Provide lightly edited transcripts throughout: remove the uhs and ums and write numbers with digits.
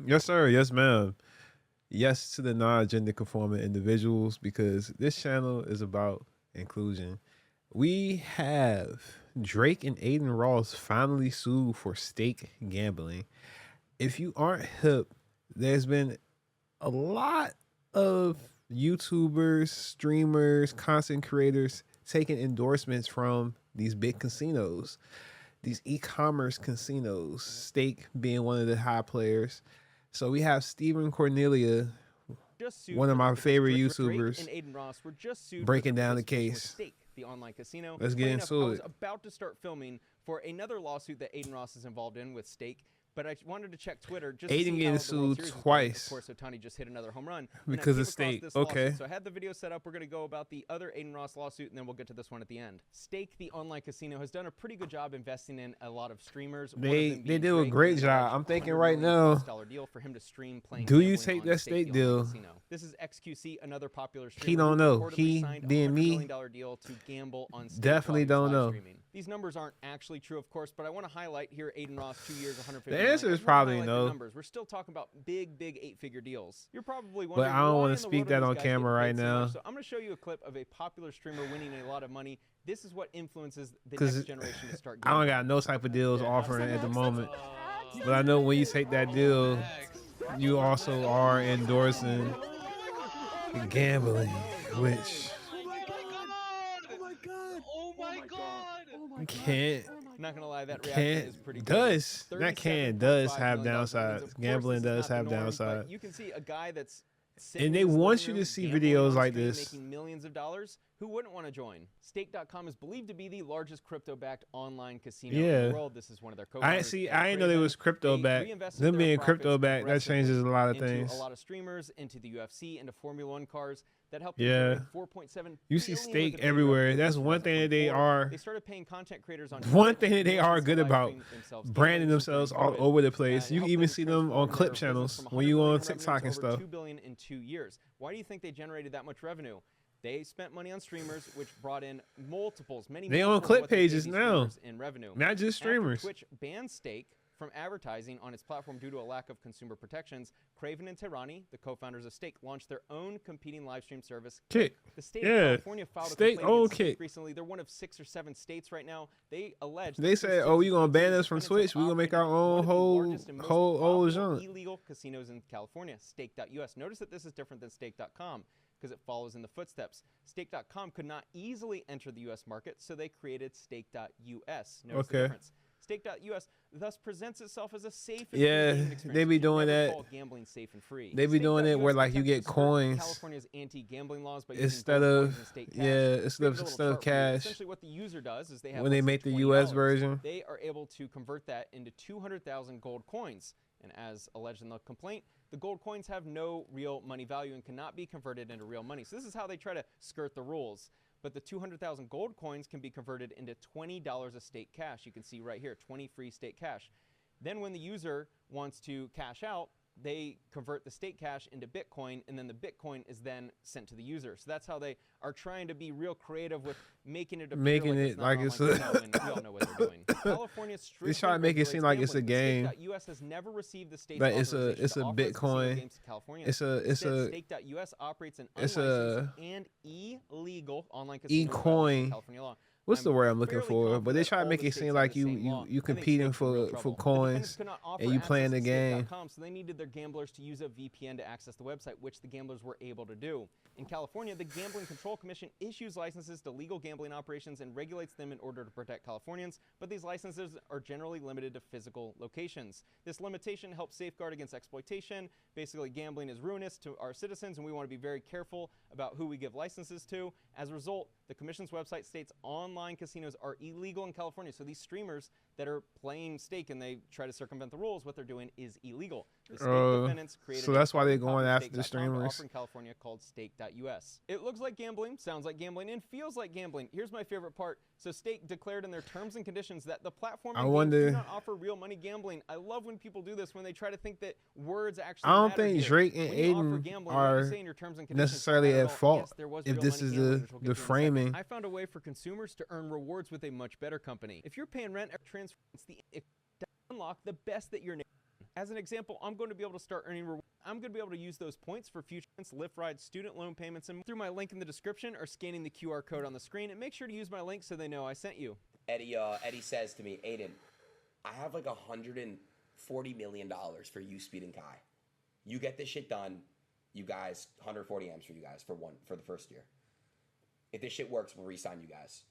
Yes, sir. Yes, ma'am. Yes to the non-gender conforming individuals because this channel is about inclusion. We have Drake and Adin Ross finally sued for stake gambling. If you aren't hip, there's been a lot of YouTubers, streamers, content creators taking endorsements from these big casinos, these e-commerce casinos, stake being one of the high players. So we have Stephen Cornelia, Just sued one of for my because favorite Drake and YouTubers, Adin Ross were just sued for breaking their down the participation with case. Stake, the online casino. Let's get Funny enough, I into was it. about to start filming for another lawsuit that Adin Ross is involved in with Stake, but I wanted to check Twitter just to Aiden see getting how the World sued Series was going. Of twice course, Otani just hit another home run. because and I of came across Stake. this Okay. lawsuit. So I had the video set up. We're going to go about the other Adin Ross lawsuit, and then we'll get to this one at the end. Stake, the online casino, has done a pretty good job investing in a lot of streamers. They do a great job. I'm thinking right now, deal for him to stream playing do you gambling take on that Stake, Stake the online deal? casino. This is XQC, another popular streamer. He don't who know. reportedly He signed a being $100 me million deal to gamble on Stake definitely while don't he was live know. streaming. These numbers aren't actually true, of course, but I want to highlight here Adin Ross, 2 years, 150 The answer million. is probably highlight no. the numbers. We're still talking about big 8-figure deals. You're probably But wondering I don't why want in to the speak world that are on these guys getting camera right paid so much? now So I'm going to show you a clip of a popular streamer winning a lot of money. This is what influences the because next generation to start I don't gambling. got no type of deals offering at the moment. But I know when you take that deal, you also are endorsing gambling, which can't Not gonna lie, that reaction is pretty crazy. does have downsides. Gambling does have downsides. You can see a guy that's And they want you to see videos like this. making millions of dollars. Who wouldn't want to join? Stake.com is believed to be the largest crypto-backed online casino in the world. This is one of their co-founders. I didn't know there was crypto back. Them being crypto back, that changes a lot of things. A lot of streamers, into the UFC, into Formula One cars. That helped Yeah. 4.7 You see Stake everywhere. That's one thing that they are. They started paying content creators on One thing that they are good about, branding themselves all over the place. You can even see them on clip channels when you on TikTok and stuff. $2 billion in 2 years. Why do you think they generated that much revenue? They spent money on streamers, which brought in many. They on clip pages now, in revenue. not just streamers. After Twitch banned Stake from advertising on its platform due to a lack of consumer protections, Craven and Tehrani, the co-founders of Stake, launched their own competing live stream service. Kick. The state of California filed a Stake complaint against Kick. Stake recently. They're one of 6 or 7 states right now. They allege They said, "Oh, you gonna ban us from Twitch? We gonna make our own whole old junk." Illegal casinos in California, Stake.us. Notice that this is different than Stake.com because it follows in the footsteps. Stake.com could not easily enter the U.S. market, so they created Stake.us. Notice the difference. Stake.us thus presents itself as a safe and free gaming experience. They be You doing never that. call gambling safe and free. They be doing it where like you get coins California's anti-gambling laws by instead using of gold coins and state cash. instead of cash. Essentially, what the user does is they have When they make the U.S. version, they are able to convert that into 200,000 gold coins. And as alleged in the complaint, the gold coins have no real money value and cannot be converted into real money. So this is how they try to skirt the rules. But the 200,000 gold coins can be converted into $20 of state cash. You can see right here, 20 free state cash. Then when the user wants to cash out, they convert the state cash into Bitcoin, and then the Bitcoin is then sent to the user. So that's how they are trying to be real creative with making it appear like it's we all know what they're doing. California they try to make it seem like it's a game. Stake.us has never received the state's But it's a authorization to offer its casino Bitcoin. games to California. It's a Stake.us operates an it's unlicensed a and illegal online casino e-coin. California law. What's the word I'm looking fairly for? But they confident try to all make the it states seem have like the same law. you I think competing states are in real for trouble. The coins defendants could not offer and you playing the access to game. Stake.com, so they needed their gamblers to use a VPN to access the website, which the gamblers were able to do. In California, the Gambling Control Commission issues licenses to legal gambling operations and regulates them in order to protect Californians, but these licenses are generally limited to physical locations. This limitation helps safeguard against exploitation. Basically, gambling is ruinous to our citizens, and we want to be very careful about who we give licenses to. As a result, the commission's website states online casinos are illegal in California. So these streamers that are playing Stake and they try to circumvent the rules, what they're doing is illegal. The Stake defendants created so that's why they're a going after the Stake.com to streamers. offer in California called Stake.us. It looks like gambling, sounds like gambling, and feels like gambling. Here's my favorite part. So Stake declared in their terms and conditions that the platform and games do not offer real money gambling. I love when people do this, when they try to think that words actually matter. I don't think Drake and Adin are necessarily at fault if this is the framing. I found a way for consumers to earn rewards with a much better company. If you're paying rent, transfer the unlock the best that your As an example, I'm going to be able to start earning rewards. I'm going to be able to use those points for future Lyft rides, student loan payments, and through my link in the description or scanning the QR code on the screen. And make sure to use my link so they know I sent you. Eddie says to me, Adin, I have like $140 million for you, Speed, and Kai. You get this shit done, you guys, 140 M's for you guys for the first year. If this shit works, we'll re-sign you guys.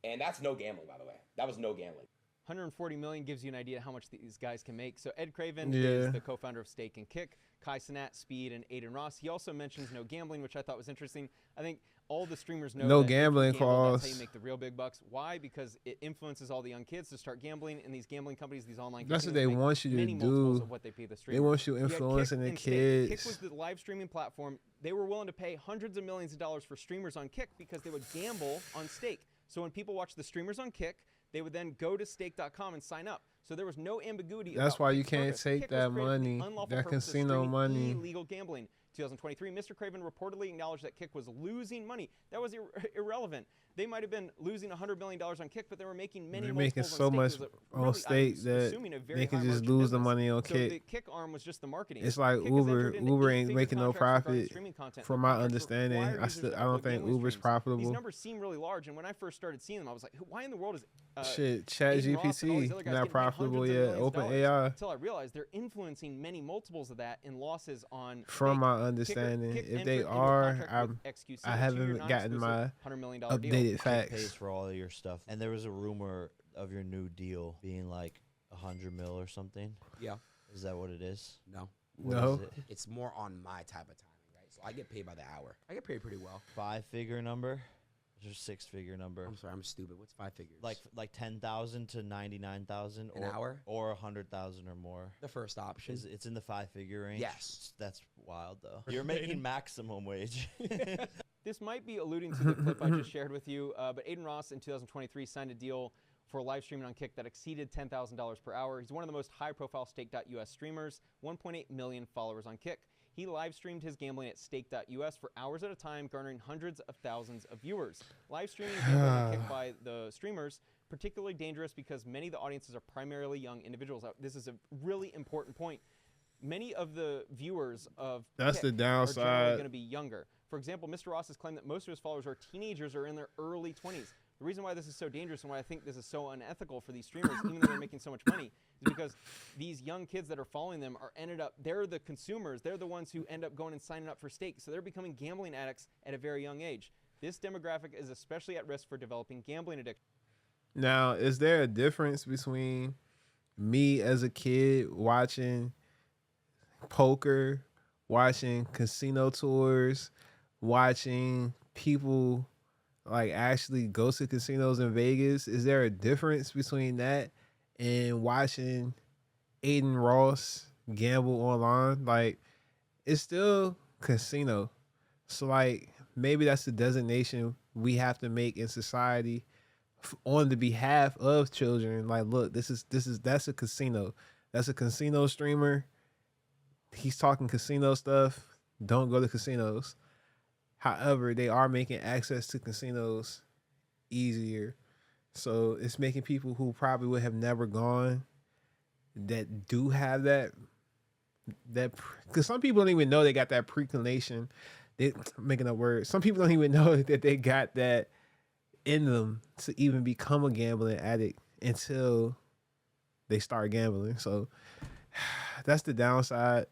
And that's no gambling, by the way. That was no gambling. 140 million gives you an idea how much these guys can make. So Ed Craven is the co-founder of Stake and Kick, Kai Cenat, Speed, and Adin Ross. He also mentions no gambling, which I thought was interesting. I think all the streamers know no that gambling clause. That's how you make the real big bucks. Why? Because it influences all the young kids to start gambling, and these gambling companies, these online that's what casinos, they want you to many do. multiples of what they pay the streamers. They want you influencing the kids. Kick was the live streaming platform. They were willing to pay hundreds of millions of dollars for streamers on Kick because they would gamble on Stake. So when people watch the streamers on Kick, they would then go to stake.com and sign up. So there was no ambiguity. That's why you can't purpose. take Kick that was created for the money, unlawful that purpose of casino streaming money. Illegal gambling. 2023, Mr. Craven reportedly acknowledged that Kick was losing money. That was irrelevant. They might have been losing $100 million on Kick, but they were making many. They're making so much on Stake that they can just lose the money on Kick. The Kick arm was just the marketing. It's like Uber ain't making no profit. From my understanding, I don't think Uber's profitable. These numbers seem really large, and when I first started seeing them, I was like, why in the world is shit, ChatGPT not profitable yet? OpenAI. Until I realized they're influencing many multiples of that in losses on. From my understanding, if they are, I haven't gotten my updated facts. Pays for all of your stuff, and there was a rumor of your new deal being like 100 mil or something. Yeah. Is that what it is? No. What No. is it? It's more on my type of timing, right? So I get paid by the hour. I get paid pretty well. 5-figure number? Or 6-figure number? I'm sorry, I'm stupid. What's 5 figures? Like 10,000 to 99,000 an hour, or 100,000 or more. the first option. It's in the 5-figure range. Yes. That's wild though. You're making maximum wage. This might be alluding to the clip I just shared with you, but Adin Ross in 2023 signed a deal for live streaming on Kick that exceeded $10,000 per hour. He's one of the most high-profile Stake.us streamers, 1.8 million followers on Kick. He live streamed his gambling at Stake.us for hours at a time, garnering hundreds of thousands of viewers. Live streaming gambling on Kick by the streamers, particularly dangerous because many of the audiences are primarily young individuals. This is a really important point. Many of the viewers of That's Kick the are downside. generally going to be younger. For example, Mr. Ross has claimed that most of his followers are teenagers or in their early 20s. The reason why this is so dangerous and why I think this is so unethical for these streamers, even though they're making so much money, is because these young kids that are following them they're the consumers. They're the ones who end up going and signing up for Stake. So they're becoming gambling addicts at a very young age. This demographic is especially at risk for developing gambling addiction. Now, is there a difference between me as a kid watching poker, watching casino tours, watching people like actually go to casinos in Vegas? Is there a difference between that and watching Adin Ross gamble online? Like, it's still casino. So like maybe that's the designation we have to make in society on the behalf of children. Like, look, that's a casino. That's a casino streamer. He's talking casino stuff. Don't go to casinos. However, they are making access to casinos easier. So it's making people who probably would have never gone that do have that because some people don't even know they got that preclination. They making up words. Some people don't even know that they got that in them to even become a gambling addict until they start gambling. So that's the downside.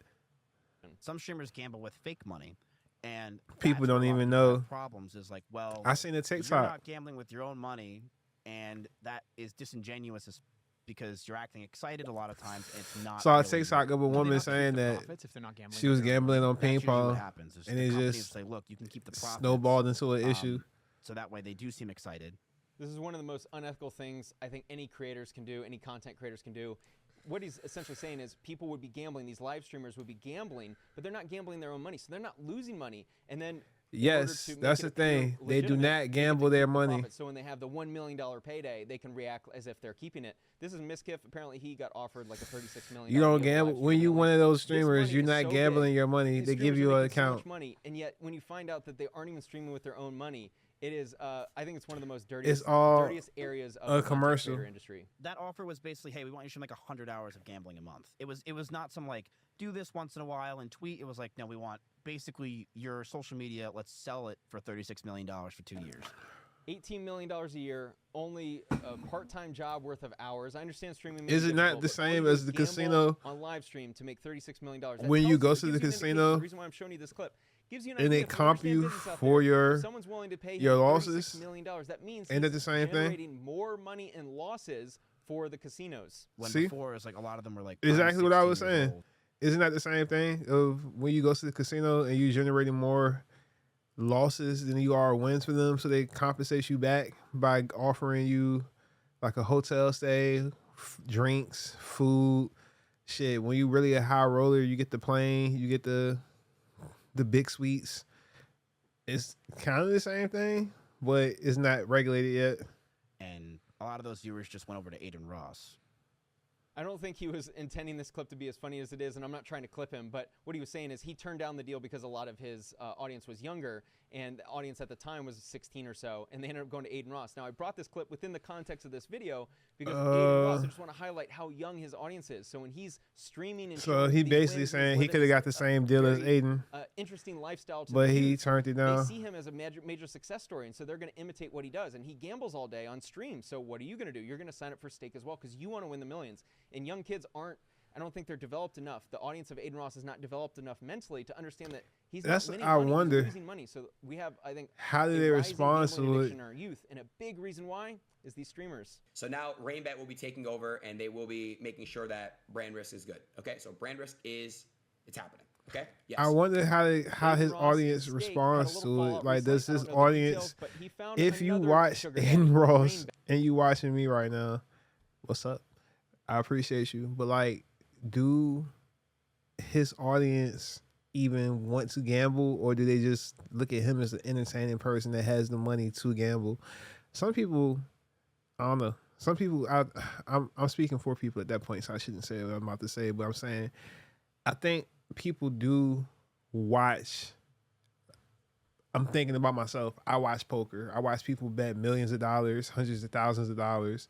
Some streamers gamble with fake money, and People that's don't where a lot of even people know. have problems is like, well, I seen a you're TikTok. not gambling with your own money, and that is disingenuous because you're acting excited a lot of times. And it's not. Saw a really- TikTok of a Do they woman not keep saying the that profits if they're not gambling she was with their own gambling on That's usually what paintball happens. Is and the it companies just say, look, you can keep the profits, snowballed into an issue. so that way they do seem excited. This is one of the most unethical things I think any creators can do, any content creators can do. What he's essentially saying is people would be gambling, these live streamers would be gambling, but they're not gambling their own money, so they're not losing money. And then Yes, that's the thing. They do not gamble their money. So when they have the $1 million payday, they can react as if they're keeping it. This is Miskiff. Apparently, he got offered like a $36 million. You don't deal for gamble live when streaming you only. one of those This streamers. money You're is not so gambling big. your money. These They give streamers you are an making so account. much money, and yet when you find out that they aren't even streaming with their own money, It is. I think it's one of the most dirtiest, all dirtiest areas of a the content commercial. creator industry. That offer was basically, hey, we want you to stream like 100 hours of gambling a month. It was not some like do this once in a while and tweet. It was like, no, we want basically your social media. Let's sell it for $36 million for 2 years. $18 million a year, only a part-time job worth of hours. I understand streaming. may Is be it not difficult, the but all you same do as is the gamble casino? on live stream to make $36 million? That When you tells go it to the gives you an indication. casino, The reason why I'm showing you this clip gives you an and idea they if you comp understand you business out for there. your If someone's willing to pay your him losses, $36 million, that means ain't it he's the same thing? generating more money in losses for the casinos. When See? before it was like a lot of them were like Exactly prime what I was 16 years saying. old. Isn't that the same thing of when you go to the casino and you generating more losses than you are wins for them, so they compensate you back by offering you like a hotel stay, drinks, food, shit. When you really a high roller, you get the plane, you get the big suites. It's kind of the same thing, but it's not regulated yet. And a lot of those viewers just went over to Adin Ross. I don't think he was intending this clip to be as funny as it is, and I'm not trying to clip him, but what he was saying is he turned down the deal because a lot of his audience was younger, and the audience at the time was 16 or so, and they ended up going to Adin Ross. Now, I brought this clip within the context of this video because Adin Ross, I just want to highlight how young his audience is. So when he's streaming and So showing he these basically wins, saying he's he living could have got the this, same deal as very, Aiden, interesting lifestyle to but the he youth. turned it They down. see him as a major success story, and so they're going to imitate what he does. And he gambles all day on stream. So what are you going to do? You're going to sign up for stake as well because you want to win the millions. And young kids aren't. I don't think they're developed enough. The audience of Adin Ross is not developed enough mentally to understand that he's That's- not winning I money, wonder, he's losing money. So we have, I think, how do a they rising respond gambling to addiction it? in our youth, and a big reason why is these streamers. So now RainBet will be taking over, and they will be making sure that brand risk is good. Okay, so brand risk it's happening. Okay, yes. I wonder how Adin his Ross audience and Stake responds had a little to it. fallout Like, recently. does I his don't know the audience, details, but he found if you another watch sugar daddy, Adin Ross RainBet. and you watching me right now, what's up? I appreciate you, but like, do his audience even want to gamble, or do they just look at him as an entertaining person that has the money to gamble? Some people, I don't know. Some people, I'm speaking for people at that point, so I shouldn't say what I'm about to say, but I'm saying I think people do watch. I'm thinking about myself. I watch poker. I watch people bet millions of dollars, hundreds of thousands of dollars,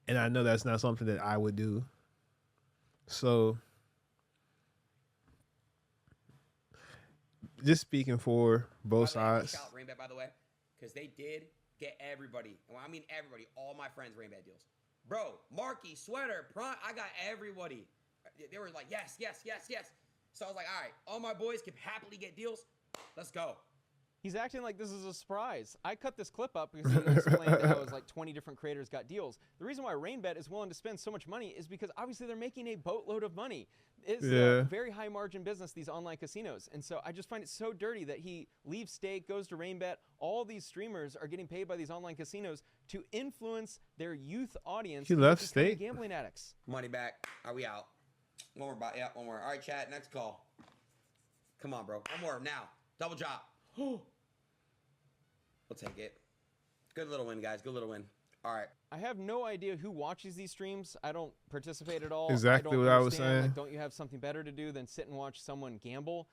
and I know that's not something that I would do. So, just speaking for both By the way, I wanna sides. shout RainBet, by the way, because they did get everybody. Well, I mean everybody, all my friends RainBet deals. Bro, Marky, Sweater, Prime, I got everybody. They were like, yes, yes, yes, yes. So I was like, all right, all my boys can happily get deals. Let's go. He's acting like this is a surprise. I cut this clip up because he explained that it was like 20 different creators got deals. The reason why RainBet is willing to spend so much money is because obviously they're making a boatload of money. It's a very high margin business, these online casinos. And so I just find it so dirty that he leaves Stake, goes to RainBet. All these streamers are getting paid by these online casinos to influence their youth audience. He into left becoming Stake? gambling addicts. Money back. Are we out? One more bot. Yeah, one more. All right, chat. Next call. Come on, bro. One more now. Double drop. We'll take it. Good little win, guys. Good little win. All right. I have no idea who watches these streams. I don't participate at all. Exactly I don't what I was understand, saying. Like, don't you have something better to do than sit and watch someone gamble?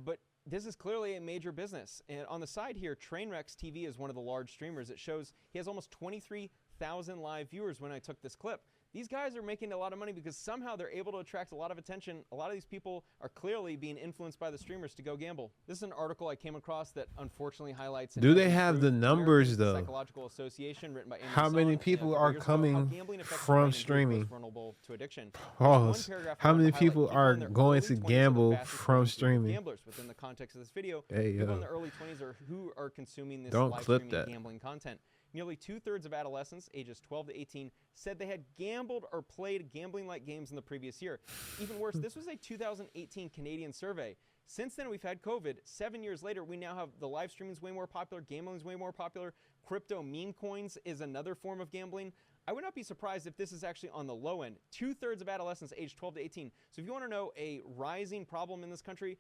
But this is clearly a major business. And on the side here, Trainwrecks TV is one of the large streamers. It shows he has almost 23,000 live viewers when I took this clip. These guys are making a lot of money because somehow they're able to attract a lot of attention. A lot of these people are clearly being influenced by the streamers to go gamble. This is an article I came across that unfortunately highlights. Do they have the numbers, though? Psychological Association, written by Amy How many Song, people a couple are years ago, how coming gambling affects the from brain and streaming? glucose vulnerable to addiction. There's Pause. one paragraph I How want to many highlight. people People are in their going early to 20s are the gamble fastest from growing group of streaming? Gamblers within the context of this video. Hey, People yo. in their early 20s are who are consuming this Don't live clip streaming that. gambling content. Nearly 2/3 of adolescents ages 12 to 18 said they had gambled or played gambling-like games in the previous year. Even worse, this was a 2018 Canadian survey. Since then, we've had COVID. 7 years later, we now have the live streaming's way more popular, gambling's way more popular. Crypto meme coins is another form of gambling. I would not be surprised if this is actually on the low end. 2/3 of adolescents aged 12 to 18. So if you want to know a rising problem in this country,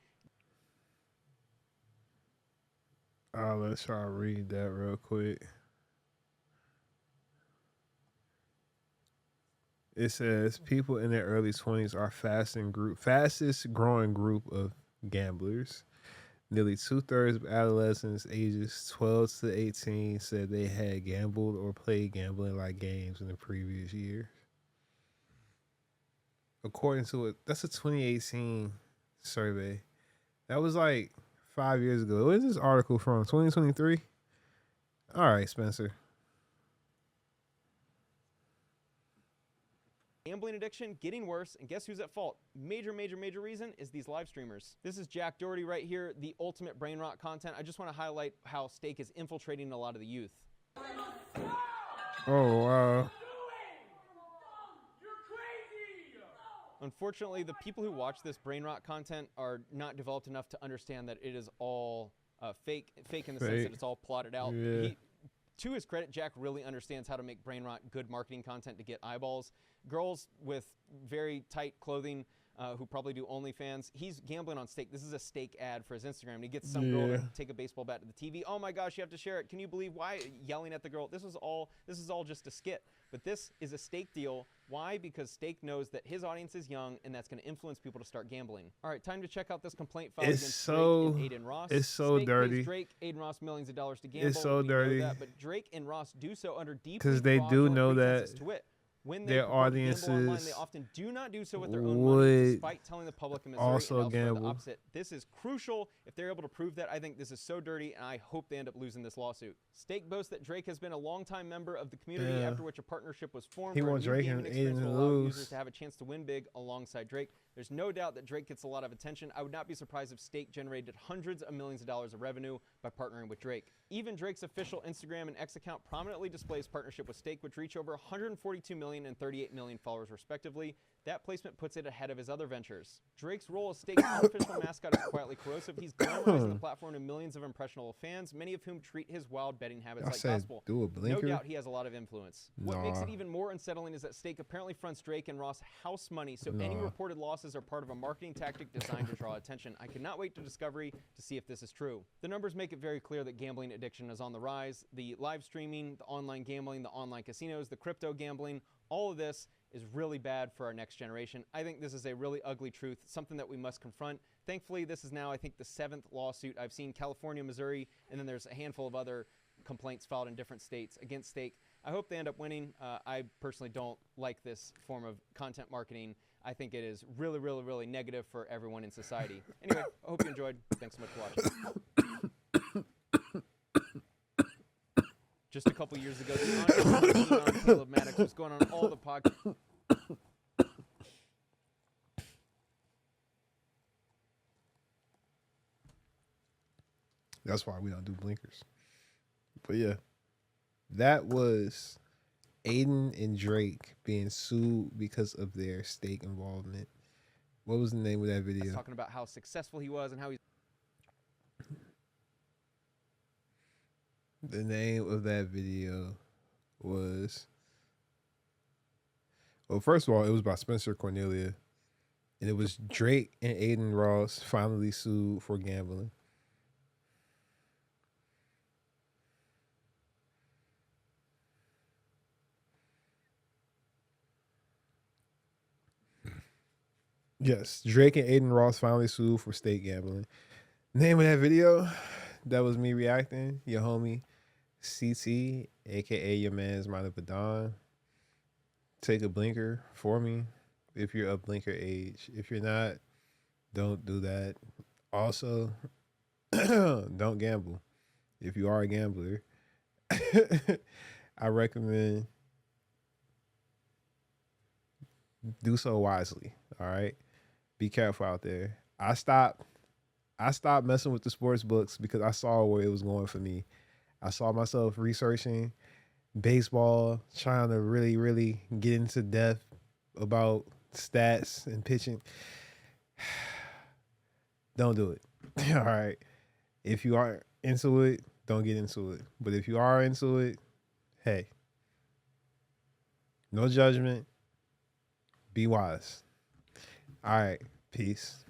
Let's try to read that real quick. It says people in their early 20s are fastest growing group of gamblers. Nearly 2/3 of adolescents ages 12 to 18 said they had gambled or played gambling like games in the previous year. According to it, that's a 2018 survey. That was like 5 years ago. Where's this article from? 2023? All right, Spencer. Gambling addiction getting worse, and guess who's at fault? Major reason is these live streamers. This is Jack Doherty right here, the ultimate brain rot content. I just want to highlight how Stake is infiltrating a lot of the youth. Oh, wow. Unfortunately, the people who watch this brain rot content are not developed enough to understand that it is all fake in the sense that it's all plotted out. Yeah. To his credit, Jack really understands how to make brain rot good marketing content to get eyeballs. Girls with very tight clothing who probably do OnlyFans. He's gambling on Stake. This is a Stake ad for his Instagram. And he gets some girl to take a baseball bat to the TV. Oh my gosh, you have to share it. Can you believe why? Yelling at the girl. This is all just a skit. But this is a Stake deal. Why? Because Stake knows that his audience is young, and that's going to influence people to start gambling. All right, time to check out this complaint filed against Drake and Adin Ross. It's so Stake dirty. pays Drake, Adin Ross millions of dollars to gamble. It's so We know dirty. that, but Drake and Ross do so under deeply Because they do fraudulent know pretenses that to wit. When they their purport to gamble online, audiences they often do not do so with their own money, would despite telling the public in Missouri also and elsewhere the gamble. opposite. This is crucial. If they're able to prove that, I think this is so dirty, and I hope they end up losing this lawsuit. Stake boasts that Drake has been a longtime member of the community, Yeah. after which a partnership was formed. He where a wants new Drake gaming and experience Aiden will to allow lose. users to have a chance to win big alongside Drake. There's no doubt that Drake gets a lot of attention. I would not be surprised if Stake generated hundreds of millions of dollars of revenue by partnering with Drake. Even Drake's official Instagram and X account prominently displays partnership with Stake, which reach over 142 million and 38 million followers respectively. That placement puts it ahead of his other ventures. Drake's role as Stake's unofficial mascot is quietly corrosive. He's glamorizing the platform to millions of impressionable fans, many of whom treat his wild betting habits like gospel. Do a No blinker. doubt he has a lot of influence. What makes it Nah. even more unsettling is that Stake apparently fronts Drake and Ross house money, so any Nah. reported losses are part of a marketing tactic designed to draw attention. I cannot wait to Discovery to see if this is true. The numbers make it very clear that gambling addiction is on the rise. The live streaming, the online gambling, the online casinos, the crypto gambling, all of this is really bad for our next generation. I think this is a really ugly truth, something that we must confront. Thankfully, this is now, I think, the 7th lawsuit. I've seen California, Missouri, and then there's a handful of other complaints filed in different states against Stake. I hope they end up winning. I personally don't like this form of content marketing. I think it is really, really, really negative for everyone in society. Anyway, I hope you enjoyed. Thanks so much for watching. Just a couple years ago, the on Caleb Maddox was going on all the podcasts. That's why we don't do blinkers. But yeah, that was Aiden and Drake being sued because of their Stake involvement. What was the name of that video? Talking about how successful he was and how he's The name of that video was, well, first of all, it was by Stephen Corenelia, and it was Drake and Adin Ross finally sued for gambling. Yes, Drake and Adin Ross finally sued for Stake gambling. Name of that video, that was me reacting, your homie CT, aka your man's Mind of Adon. Take a blinker for me if you're of blinker age. If you're not, don't do that. Also, don't gamble. If you are a gambler, I recommend do so wisely. All right, be careful out there. I stopped messing with the sports books because I saw where it was going for me. I saw myself researching baseball, trying to really, really get into depth about stats and pitching. Don't do it. All right. If you aren't into it, don't get into it. But if you are into it, hey, no judgment. Be wise. All right. Peace.